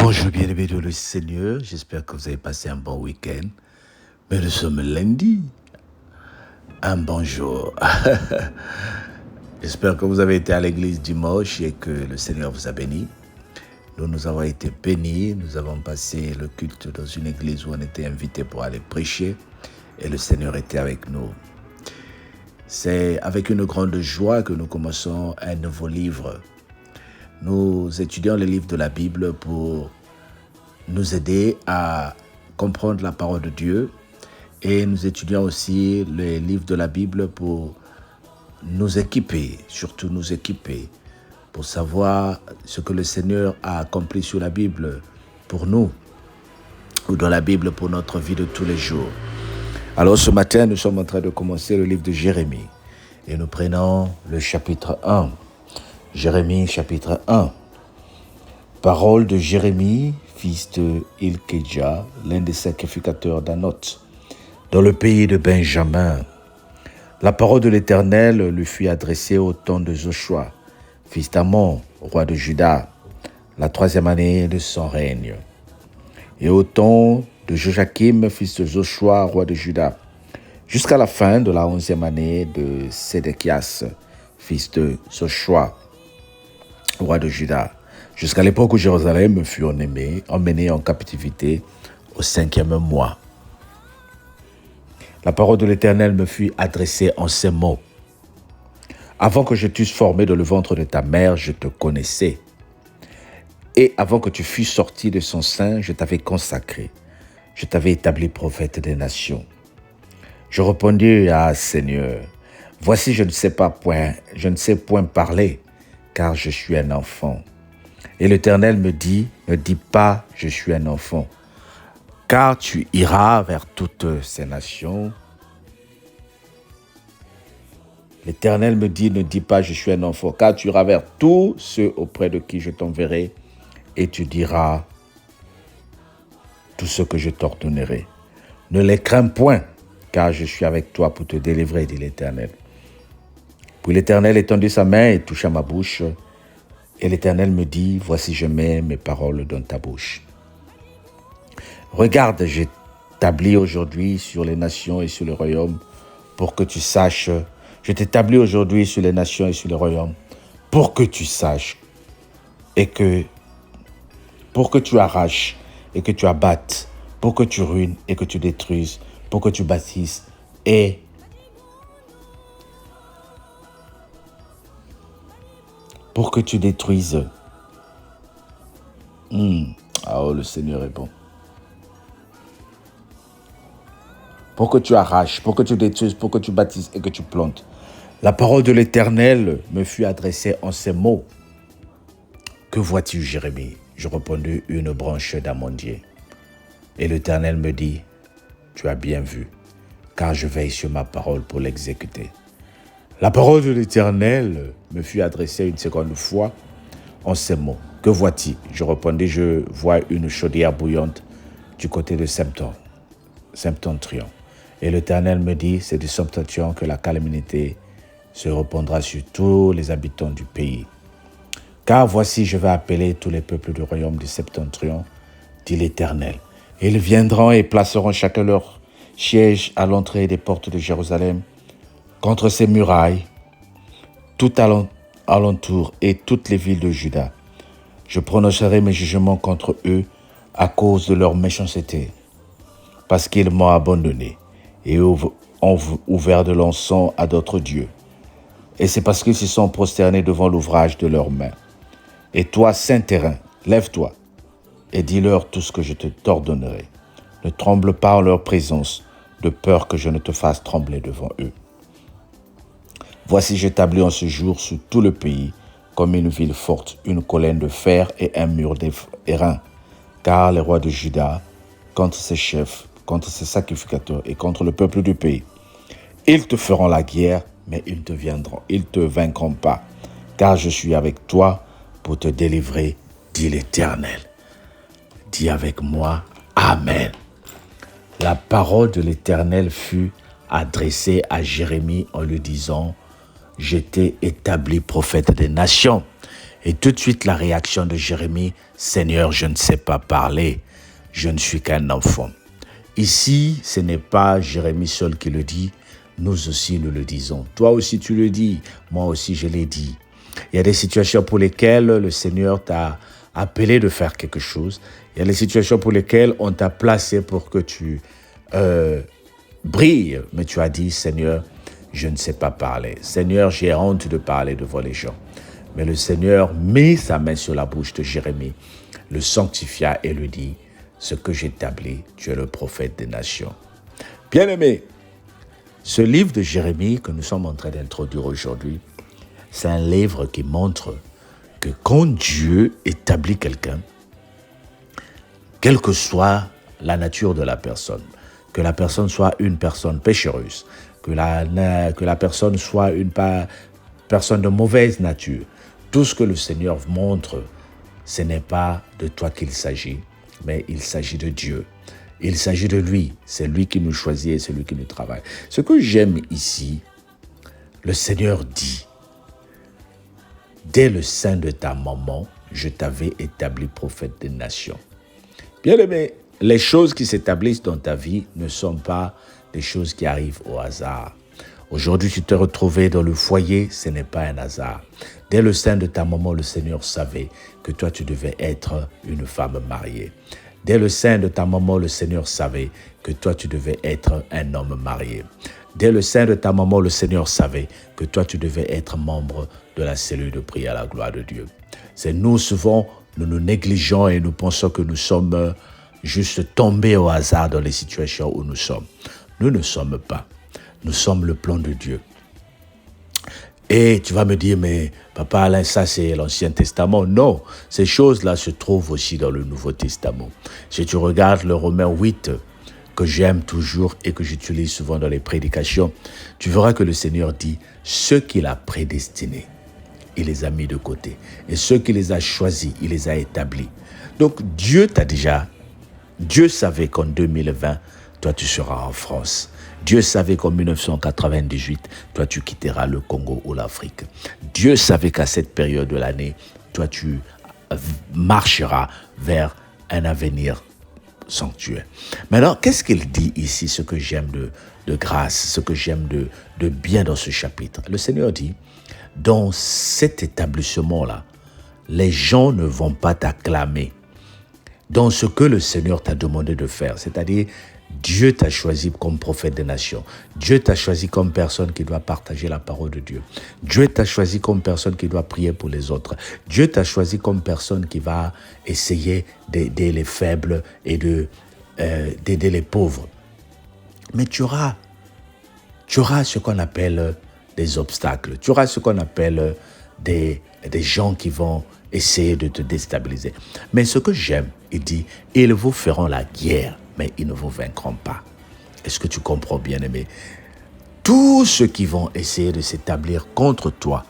Bonjour bien-aimés de le Seigneur, j'espère que vous avez passé un bon week-end. Mais nous sommes lundi, un bonjour. J'espère que vous avez été à l'église dimanche et que le Seigneur vous a béni. Nous avons été bénis, nous avons passé le culte dans une église où on était invités pour aller prêcher et le Seigneur était avec nous. C'est avec une grande joie que nous commençons un nouveau livre. Nous étudions les livres de la Bible pour nous aider à comprendre la parole de Dieu et nous étudions aussi les livres de la Bible pour nous équiper, surtout nous équiper, pour savoir ce que le Seigneur a accompli sur la Bible pour nous ou dans la Bible pour notre vie de tous les jours. Alors ce matin, nous sommes en train de commencer le livre de Jérémie et nous prenons le chapitre 1. Jérémie chapitre 1. Parole de Jérémie, fils de Hilkidja, l'un des sacrificateurs d'Anoth, dans le pays de Benjamin. La parole de l'Éternel lui fut adressée au temps de Joshua, fils d'Amon, roi de Juda, la 3e année de son règne, et au temps de Joachim, fils de Joshua, roi de Juda, jusqu'à la fin de la 11e année de Sédéchias, fils de Joshua, roi de Juda, jusqu'à l'époque où Jérusalem fut emmenée en captivité au 5e mois. La parole de l'Éternel me fut adressée en ces mots. Avant que je t'eusse formé dans le ventre de ta mère, je te connaissais. Et avant que tu fusses sorti de son sein, je t'avais consacré. Je t'avais établi prophète des nations. Je répondis à Seigneur, voici je ne sais point parler, car je suis un enfant. Et l'Éternel me dit, ne dis pas, je suis un enfant, car tu iras vers toutes ces nations. L'Éternel me dit, ne dis pas, je suis un enfant, car tu iras vers tous ceux auprès de qui je t'enverrai, et tu diras tout ce que je t'ordonnerai. Ne les crains point, car je suis avec toi pour te délivrer, dit l'Éternel. Puis l'Éternel étendit sa main et toucha ma bouche, et l'Éternel me dit, voici je mets mes paroles dans ta bouche. Regarde, j'établis aujourd'hui sur les nations et sur le royaume pour que tu saches. Je t'établis aujourd'hui sur les nations et sur le royaume pour que tu saches pour que tu arraches et que tu abattes, pour que tu ruines et que tu détruises, pour que tu bâtisses et pour que tu détruises. Oh, le Seigneur est bon. Pour que tu arraches, pour que tu détruises, pour que tu bâtisses et que tu plantes. La parole de l'Éternel me fut adressée en ces mots. Que vois-tu, Jérémie? Je répondis, une branche d'amandier. Et l'Éternel me dit, tu as bien vu, car je veille sur ma parole pour l'exécuter. La parole de l'Éternel me fut adressée une seconde fois en ces mots. Que vois-tu? Je répondis, je vois une chaudière bouillante du côté de Septentrion. Et l'Éternel me dit, c'est du Septentrion que la calamité se répandra sur tous les habitants du pays. Car voici, je vais appeler tous les peuples du royaume du Septentrion, dit l'Éternel. Ils viendront et placeront chacun leur siège à l'entrée des portes de Jérusalem, contre ses murailles, tout alentour et toutes les villes de Juda. Je prononcerai mes jugements contre eux à cause de leur méchanceté, parce qu'ils m'ont abandonné et ont ouvert de l'encens à d'autres dieux. Et c'est parce qu'ils se sont prosternés devant l'ouvrage de leurs mains. Et toi, Saint-Terrain, lève-toi et dis-leur tout ce que je t'ordonnerai. Ne tremble pas en leur présence, de peur que je ne te fasse trembler devant eux. Voici, j'établis en ce jour sur tout le pays, comme une ville forte, une colonne de fer et un mur d'airain. Car les rois de Juda, contre ses chefs, contre ses sacrificateurs et contre le peuple du pays, ils te feront la guerre, mais ils te vaincront pas. Car je suis avec toi pour te délivrer, dit l'Éternel. Dis avec moi, Amen. La parole de l'Éternel fut adressée à Jérémie en lui disant, je t'ai établi prophète des nations. Et tout de suite, la réaction de Jérémie, « Seigneur, je ne sais pas parler, je ne suis qu'un enfant. » Ici, ce n'est pas Jérémie seul qui le dit, nous aussi nous le disons. Toi aussi tu le dis, moi aussi je l'ai dit. Il y a des situations pour lesquelles le Seigneur t'a appelé de faire quelque chose. Il y a des situations pour lesquelles on t'a placé pour que tu brilles. Mais tu as dit, Seigneur, je ne sais pas parler. Seigneur, j'ai honte de parler devant les gens. Mais le Seigneur met sa main sur la bouche de Jérémie, le sanctifia et lui dit, ce que j'établis, tu es le prophète des nations. Bien-aimé, ce livre de Jérémie que nous sommes en train d'introduire aujourd'hui, c'est un livre qui montre que quand Dieu établit quelqu'un, quelle que soit la nature de la personne, que la personne soit une personne péchereuse, que la personne soit une personne de mauvaise nature, tout ce que le Seigneur montre, ce n'est pas de toi qu'il s'agit, mais il s'agit de Dieu. Il s'agit de lui. C'est lui qui nous choisit et c'est lui qui nous travaille. Ce que j'aime ici, le Seigneur dit, dès le sein de ta maman, je t'avais établi prophète des nations. Bien-aimé, les choses qui s'établissent dans ta vie ne sont pas des choses qui arrivent au hasard. Aujourd'hui, tu t'es retrouvé dans le foyer, ce n'est pas un hasard. Dès le sein de ta maman, le Seigneur savait que toi, tu devais être une femme mariée. Dès le sein de ta maman, le Seigneur savait que toi, tu devais être un homme marié. Dès le sein de ta maman, le Seigneur savait que toi, tu devais être membre de la cellule de prière à la gloire de Dieu. C'est nous, souvent, nous nous négligeons et nous pensons que nous sommes juste tombés au hasard dans les situations où nous sommes. Nous ne sommes pas. Nous sommes le plan de Dieu. Et tu vas me dire, mais papa Alain, ça c'est l'Ancien Testament. Non, ces choses-là se trouvent aussi dans le Nouveau Testament. Si tu regardes le Romains 8, que j'aime toujours et que j'utilise souvent dans les prédications, tu verras que le Seigneur dit, ceux qu'il a prédestinés, il les a mis de côté. Et ceux qu'il les a choisis, il les a établis. Donc Dieu savait qu'en 2020, toi tu seras en France. Dieu savait qu'en 1998, toi tu quitteras le Congo ou l'Afrique. Dieu savait qu'à cette période de l'année, toi tu marcheras vers un avenir sanctuaire. Maintenant, qu'est-ce qu'il dit ici, ce que j'aime de grâce, ce que j'aime de bien dans ce chapitre? Le Seigneur dit, dans cet établissement-là, les gens ne vont pas t'acclamer dans ce que le Seigneur t'a demandé de faire, c'est-à-dire Dieu t'a choisi comme prophète des nations. Dieu t'a choisi comme personne qui doit partager la parole de Dieu. Dieu t'a choisi comme personne qui doit prier pour les autres. Dieu t'a choisi comme personne qui va essayer d'aider les faibles et d'aider les pauvres. Mais tu auras ce qu'on appelle des obstacles. Tu auras ce qu'on appelle des gens qui vont essayer de te déstabiliser. Mais ce que j'aime, il dit, ils vous feront la guerre, mais ils ne vous vaincront pas. Est-ce que tu comprends, bien-aimé? Tous ceux qui vont essayer de s'établir contre toi,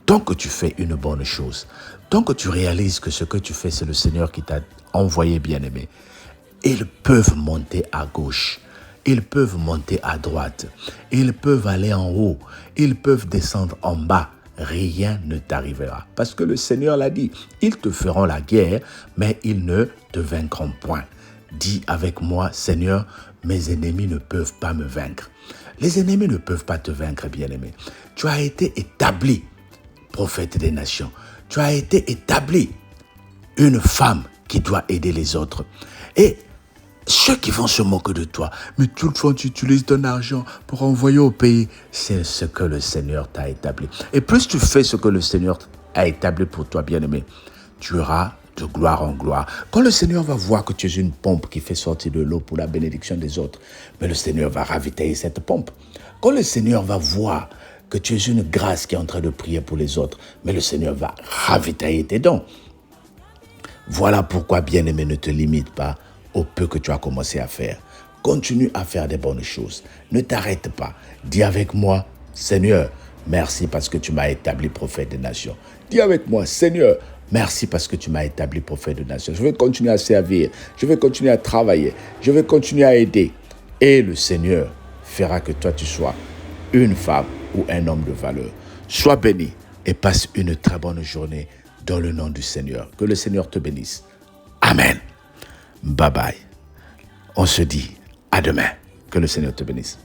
tant que tu fais une bonne chose, tant que tu réalises que ce que tu fais, c'est le Seigneur qui t'a envoyé, bien-aimé, ils peuvent monter à gauche, ils peuvent monter à droite, ils peuvent aller en haut, ils peuvent descendre en bas. Rien ne t'arrivera. Parce que le Seigneur l'a dit, ils te feront la guerre, mais ils ne te vaincront point. Dis avec moi, Seigneur, mes ennemis ne peuvent pas me vaincre. Les ennemis ne peuvent pas te vaincre, bien-aimé. Tu as été établi, prophète des nations. Tu as été établi, une femme qui doit aider les autres. Et ceux qui vont se moquer de toi, mais toutefois tu utilises ton argent pour envoyer au pays, c'est ce que le Seigneur t'a établi. Et plus tu fais ce que le Seigneur a établi pour toi, bien-aimé, tu iras de gloire en gloire. Quand le Seigneur va voir que tu es une pompe qui fait sortir de l'eau pour la bénédiction des autres, mais le Seigneur va ravitailler cette pompe. Quand le Seigneur va voir que tu es une grâce qui est en train de prier pour les autres, mais le Seigneur va ravitailler tes dons. Voilà pourquoi, bien-aimé, ne te limite pas au peu que tu as commencé à faire. Continue à faire des bonnes choses. Ne t'arrête pas. Dis avec moi, Seigneur, merci parce que tu m'as établi prophète des nations. Dis avec moi, Seigneur, merci parce que tu m'as établi prophète des nations. Je vais continuer à servir. Je vais continuer à travailler. Je vais continuer à aider. Et le Seigneur fera que toi, tu sois une femme ou un homme de valeur. Sois béni et passe une très bonne journée dans le nom du Seigneur. Que le Seigneur te bénisse. Amen. Bye bye. On se dit à demain. Que le Seigneur te bénisse.